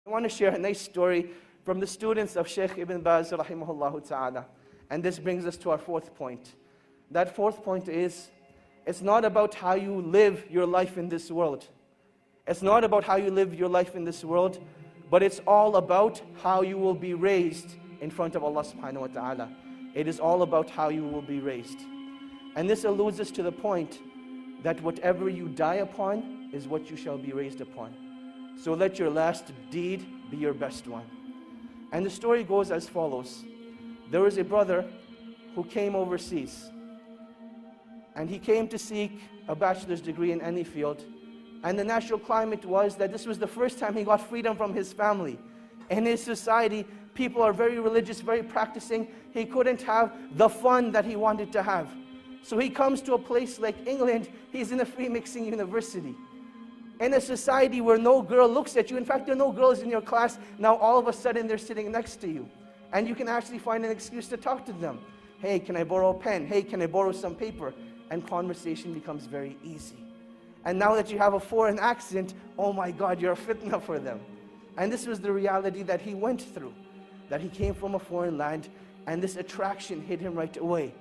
I want to share a nice story from the students of Shaykh Ibn Baz rahimahullah ta'ala. And this brings us to our fourth point. That fourth point is, it's not about how you live your life in this world. It's not about how you live your life in this world, but it's all about how you will be raised in front of Allah subhanahu wa ta'ala. It is all about how you will be raised. And this alludes us to the point that whatever you die upon is what you shall be raised upon. So let your last deed be your best one. And the story goes as follows. There was a brother who came overseas. And he came to seek a bachelor's degree in any field. And the natural climate was that this was the first time he got freedom from his family. In his society, people are very religious, very practicing. He couldn't have the fun that he wanted to have. So he comes to a place like England. He's in a free mixing university. In a society where no girl looks at you. In fact, there are no girls in your class. Now all of a sudden they're sitting next to you. And you can actually find an excuse to talk to them. Hey, can I borrow a pen? Hey, can I borrow some paper? And conversation becomes very easy. And now that you have a foreign accent, oh my God, you're a fitna for them. And this was the reality that he went through. That he came from a foreign land, and this attraction hit him right away.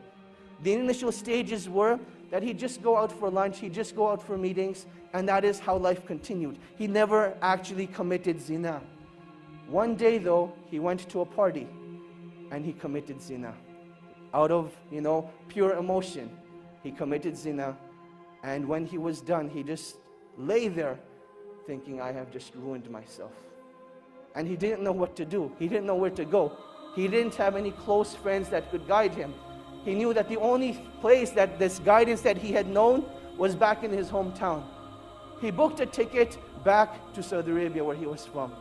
The initial stages were that he'd just go out for lunch, he'd just go out for meetings, and that is how life continued. He never actually committed zina. One day though, he went to a party, and he committed zina. Out of, pure emotion, he committed zina. And when he was done, he just lay there thinking, I have just ruined myself. And he didn't know what to do. He didn't know where to go. He didn't have any close friends that could guide him. He knew that the only place that this guidance that he had known was back in his hometown. He booked a ticket back to Saudi Arabia where he was from.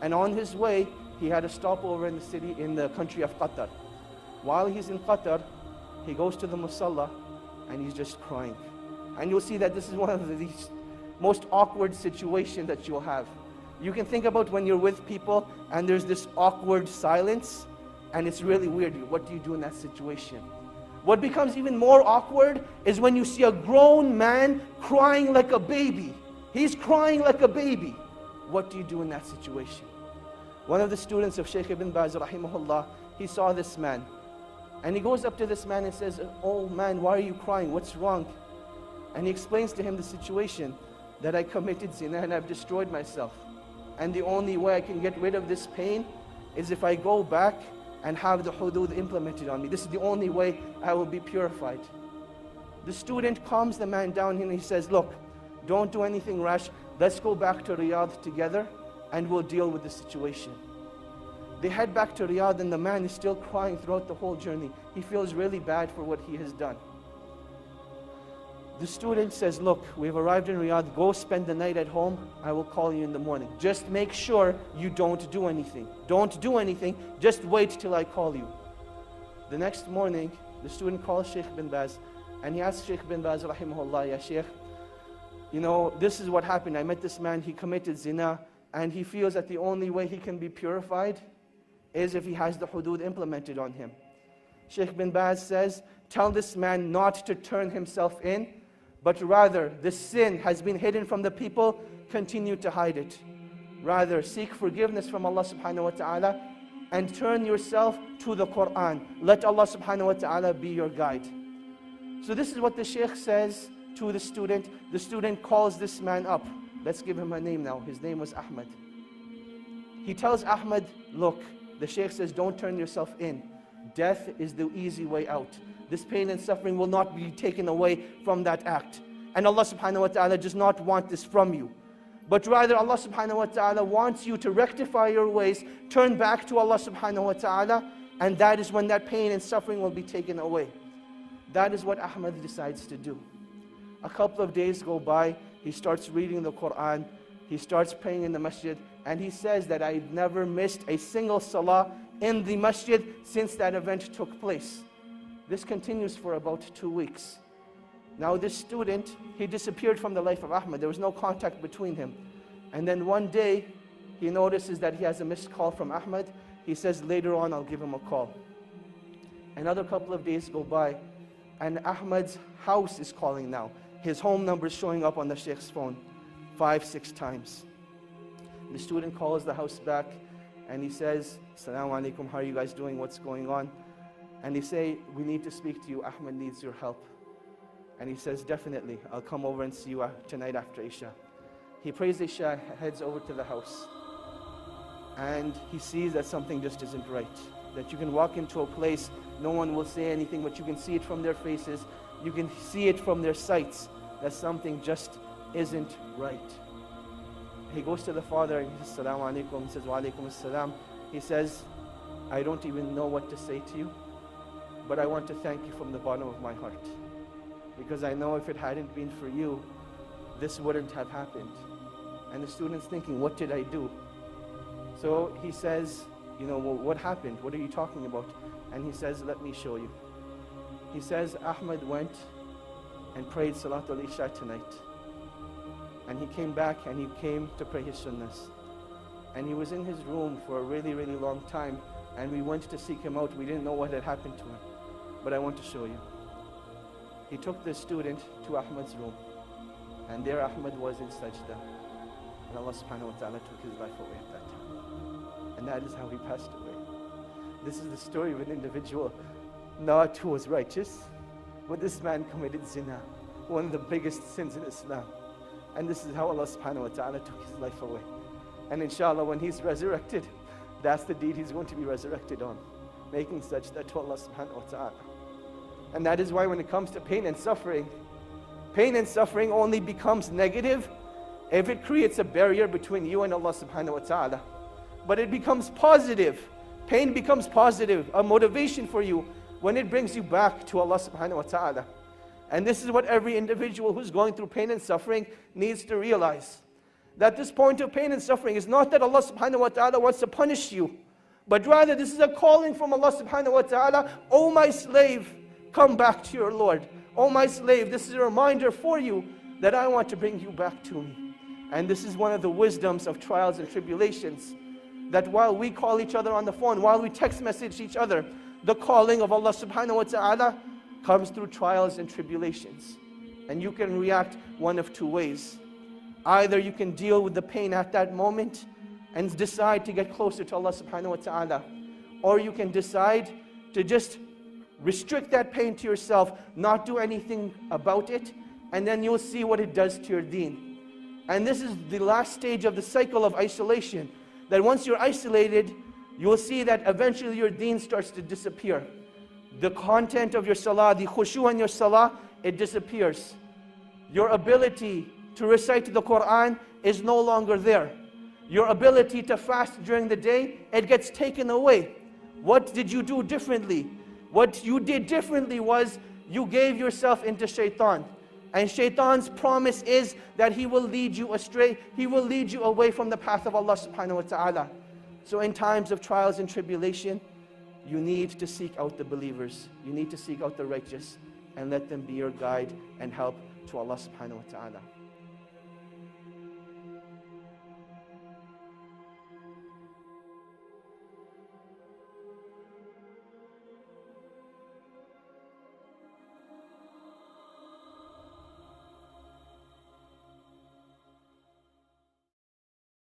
And on his way, he had a stopover in the country of Qatar. While he's in Qatar, he goes to the musalla and he's just crying. And you'll see that this is one of the most awkward situations that you'll have. You can think about when you're with people and there's this awkward silence, and it's really weird. What do you do in that situation? What becomes even more awkward is when you see a grown man crying like a baby. He's crying like a baby. What do you do in that situation? One of the students of Shaykh Ibn Baz rahimahullah, he saw this man. And he goes up to this man and says, oh man, why are you crying? What's wrong? And he explains to him the situation, that I committed zina and I've destroyed myself. And the only way I can get rid of this pain is if I go back and have the hudud implemented on me. This is the only way I will be purified. The student calms the man down and he says, look, don't do anything rash. Let's go back to Riyadh together and we'll deal with the situation. They head back to Riyadh and the man is still crying throughout the whole journey. He feels really bad for what he has done. The student says, look, we've arrived in Riyadh, go spend the night at home, I will call you in the morning. Just make sure you don't do anything. Don't do anything, just wait till I call you. The next morning, the student calls Shaykh bin Baz, and he asks Shaykh bin Baz, rahimahullah, ya Shaykh, this is what happened. I met this man, he committed zina, and he feels that the only way he can be purified is if he has the hudud implemented on him. Shaykh bin Baz says, tell this man not to turn himself in, but rather, the sin has been hidden from the people, continue to hide it. Rather, seek forgiveness from Allah subhanahu wa ta'ala and turn yourself to the Quran. Let Allah subhanahu wa ta'ala be your guide. So this is what the Shaykh says to the student. The student calls this man up. Let's give him a name now. His name was Ahmad. He tells Ahmad, look, the Shaykh says, don't turn yourself in. Death is the easy way out. This pain and suffering will not be taken away from that act. And Allah subhanahu wa ta'ala does not want this from you. But rather Allah subhanahu wa ta'ala wants you to rectify your ways, turn back to Allah subhanahu wa ta'ala, and that is when that pain and suffering will be taken away. That is what Ahmad decides to do. A couple of days go by, he starts reading the Quran, he starts praying in the masjid, and he says that I've never missed a single salah in the masjid since that event took place. This continues for about 2 weeks. Now this student, he disappeared from the life of Ahmad. There was no contact between him. And then one day, he notices that he has a missed call from Ahmad. He says, later on, I'll give him a call. Another couple of days go by, and Ahmad's house is calling now. His home number is showing up on the Shaykh's phone 5-6 times. The student calls the house back and he says, "Assalamu alaikum, how are you guys doing? What's going on?" And they say, "We need to speak to you. Ahmed needs your help." And he says, "Definitely, I'll come over and see you tonight after Isha." He prays Isha, heads over to the house. And he sees that something just isn't right. That you can walk into a place, no one will say anything, but you can see it from their faces. You can see it from their sights, that something just isn't right. He goes to the father and he says, "Assalamu alaikum." He says, "Wa alaikum assalam." He says, "I don't even know what to say to you, but I want to thank you from the bottom of my heart. Because I know if it hadn't been for you, this wouldn't have happened." And the student's thinking, what did I do? So he says, "Well, what happened? What are you talking about?" And he says, "Let me show you." He says, "Ahmed went and prayed Salatul Isha tonight. And he came back and he came to pray his sunnahs. And he was in his room for a really, really long time. And we went to seek him out. We didn't know what had happened to him. But I want to show you." He took the student to Ahmed's room. And there Ahmed was in sajda. And Allah subhanahu wa ta'ala took his life away at that time. And that is how he passed away. This is the story of an individual, not who was righteous, but this man committed zina, one of the biggest sins in Islam. And this is how Allah subhanahu wa ta'ala took his life away. And inshallah, when he's resurrected, that's the deed he's going to be resurrected on, making sajda to Allah subhanahu wa ta'ala. And that is why when it comes to pain and suffering only becomes negative if it creates a barrier between you and Allah subhanahu wa ta'ala. But it becomes positive. Pain becomes positive, a motivation for you when it brings you back to Allah subhanahu wa ta'ala. And this is what every individual who's going through pain and suffering needs to realize. That this point of pain and suffering is not that Allah subhanahu wa ta'ala wants to punish you, but rather this is a calling from Allah subhanahu wa ta'ala. "Oh my slave, come back to your Lord. Oh my slave, this is a reminder for you that I want to bring you back to me." And this is one of the wisdoms of trials and tribulations. That while we call each other on the phone, while we text message each other, the calling of Allah subhanahu wa ta'ala comes through trials and tribulations. And you can react one of two ways. Either you can deal with the pain at that moment and decide to get closer to Allah subhanahu wa ta'ala. Or you can decide to just restrict that pain to yourself, not do anything about it, and then you'll see what it does to your deen. And this is the last stage of the cycle of isolation. That once you're isolated, you will see that eventually your deen starts to disappear. The content of your salah, the khushu in your salah, it disappears. Your ability to recite the Quran is no longer there. Your ability to fast during the day, it gets taken away. What did you do differently? What you did differently was you gave yourself into shaitan. And shaitan's promise is that he will lead you astray. He will lead you away from the path of Allah subhanahu wa ta'ala. So in times of trials and tribulation, you need to seek out the believers. You need to seek out the righteous and let them be your guide and help to Allah subhanahu wa ta'ala.